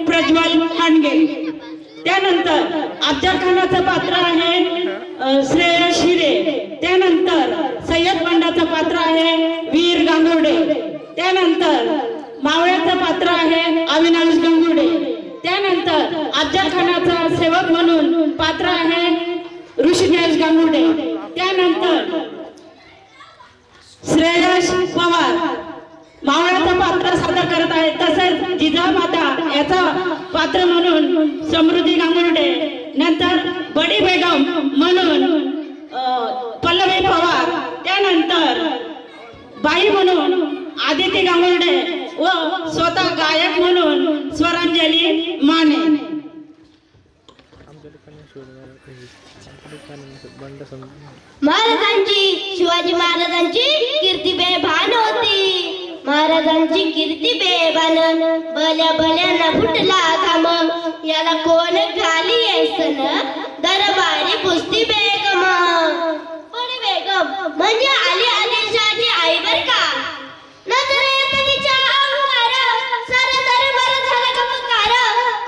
प्रज्वल हांडगे. त्यानंतर अफजल खानाचं पात्र आहे श्रेयश हिरे. त्यानंतर सय्यद बंडाचं पात्र आहे वीर गांगुर्डे. त्यानंतर मावळ्याचं पात्र आहे अविनाश गांगुर्डे. त्यानंतर अफजल खानाचा सेवक म्हणून पात्र आहे ऋषिकेश गांगुर्डे. त्यानंतर श्रेयश पवार मावळ्याचं पात्र सादर करत आहे. तसेच जिजामाता याचा पात्र म्हणून समृद्धी गांगुर्डे. नंतर बडी बेगम म्हणून पल्लवी पवार. त्यानंतर बाई म्हणून आदिती गांगुर्डे व स्वतः गायक म्हणून स्वरांजली माने. महाराजांची शिवाजी महाराजांची कीर्ती बेभान होती. महाराजांची कीर्ती बेभान भल्या भल्याना फुटला घाम. याला कोण खाली येसन दरबारी पुस्ती बेगम. बडी बेगम म्हणजे आली आदिलशाची आई बर का. नजरेत तिच्या अंगार सारा दरबार झाला गमकार.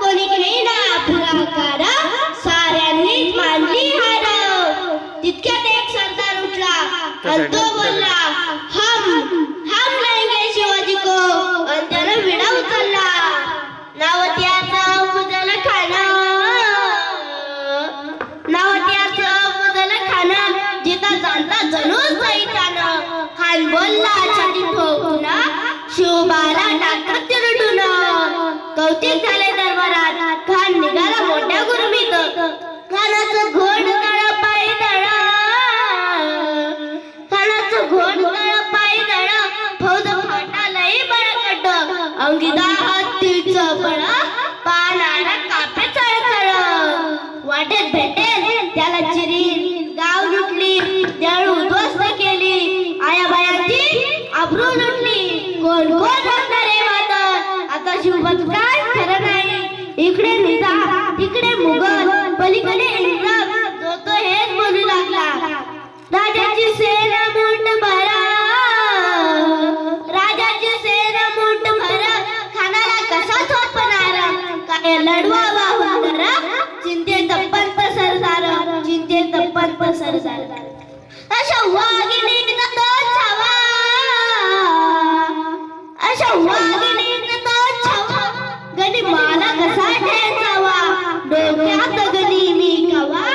कोणी घेईना पुढाकार साऱ्यांनीच मानली हार. तितक्यात एक सरदार उठला आणि तो बोलला हम लेंगे शिवाजी को. आणि त्यानं विडा उचलला. नावत्याचं मुदल खाणं जिथं जाणता जणू सैतानं. खान बोलला छाती ठोकून शिवबाला टाकत तिरडून. कौतिक झाले दरबारात. खान निघाला मोठ्या गुरमीत. खानाचं घोड तळ पाय तळ. खानाचं घोड तळ पाय तळ. फौज फाटालाही बळकट. अंगी दाहातील चपळ पानाला कापे चळचळ. वाटेत भेटेल त्याला चिरी गाव लुटली. देळ उद्ध्वस्त केली. आया बायांची आबरू लुटली. कोण कोण रे वादळ. आता शिवबत काय खरं नाही. इकडे निजाम तिकडे मुघल पलीकडे इंग्रज. जो तो हेच बोलू लागला. राजाची सेना मुंड भरा. राजाची सेना मुंड भरा. खानाला कसा झोपणार. काय लढवावा हुंदर. चिंतेत पंत सरदार. चिंतेत पंत सरदार. अशा वाघिणीत तो छावा. अशा वाघिणीत तो छावा. गणी माला कसा ठेचावा. डोक्यात गणी मी कवा.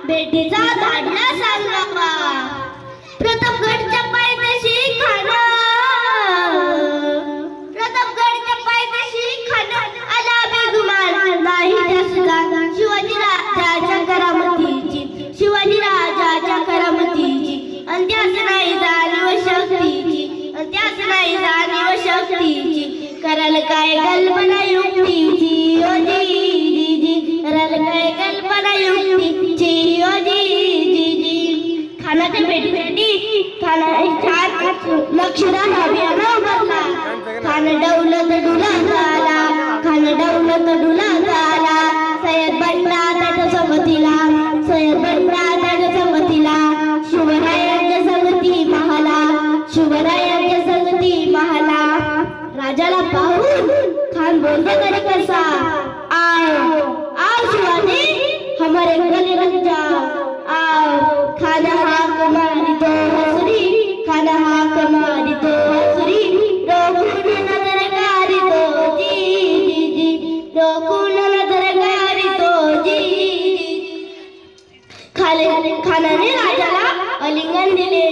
बेटीचा धाडला सांगावा. प्रतापगडच्या पायथ्याशी खाना. प्रतापगडच्या पायथ्याशी खाना. आला बेगुमान नाही त्यासुद्धा. शिवाजी राजाच्या करामतीची. शिवाजी राजाच्या करामतीची. अंत्यास नाही जाणीव शक्तीची. अंत्यास नाही जाणीव शक्तीची. कराल काय कल्पना युक्तीची. ओ जी जी कराल काय कल्पना युक्तीची. ओ जी खानाच्या भेटीसाठी खाना छान लक्षदान अभियान उभारला. खान डौलत डुला झाला. खान डौलत डुला झाला. सय्यद बंडा त्याच्या संगतीला. सय्यद बंडा त्याच्या संगतीला. शिवरायांच्या संगती महाला. शिवरायांच्या संगती महाला. राजाला पाहून खान बोलते तरी कसा. आओ आओ शिवाजी हमारे गले लग जाओ. आओ खाना हाक मारी तो हसरी. खाना हाक मारी तो हसरी. रोकून नजर गारी तो जी. रोकून नजर गारी तो जी. खानाने राजाला आलिंगन दिले.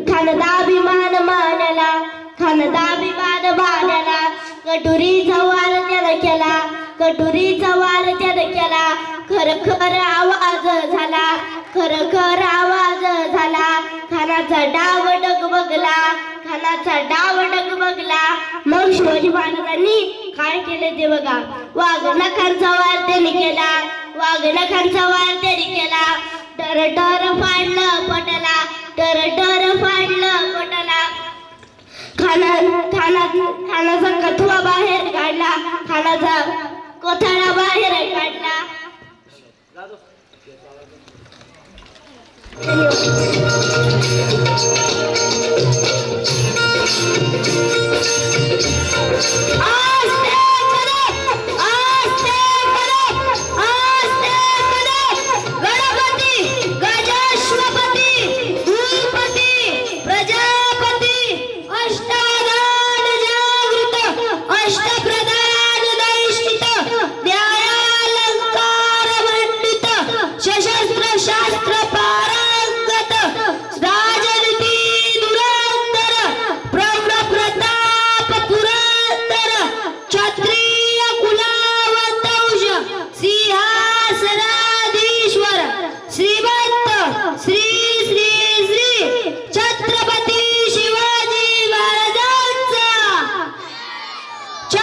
खानदाभिमान मानला. खानदाभिमान मानला. कटुरीचा वार त्यानं केला. कटुरीचा वार त्यानं केला. खर खर आवाज झाला. खर खर आवाज झाला. खानाचा डाव डगमगला. खानाचा डाव डगमगला. मग शिवाजी महाराजांनी काय केले ते बघा. वाघनखांचा वार त्यांनी केला. वाघनखांचा वार त्यांनी केला. टर टर फाडलं पटला. टर टर फाडलं पटला. खानाचा कथवा बाहेर काढला. खानाचा कोथळा बाहेर काढला. आस्ते करो, आस्ते करो, आस्ते करो. गणपती गजाश्वपती भूपती प्रजापती अष्टाधान जागृत अष्टप्रधान दैष्ठित न्यायालंकार मंडित सशस्त्र शास्त्र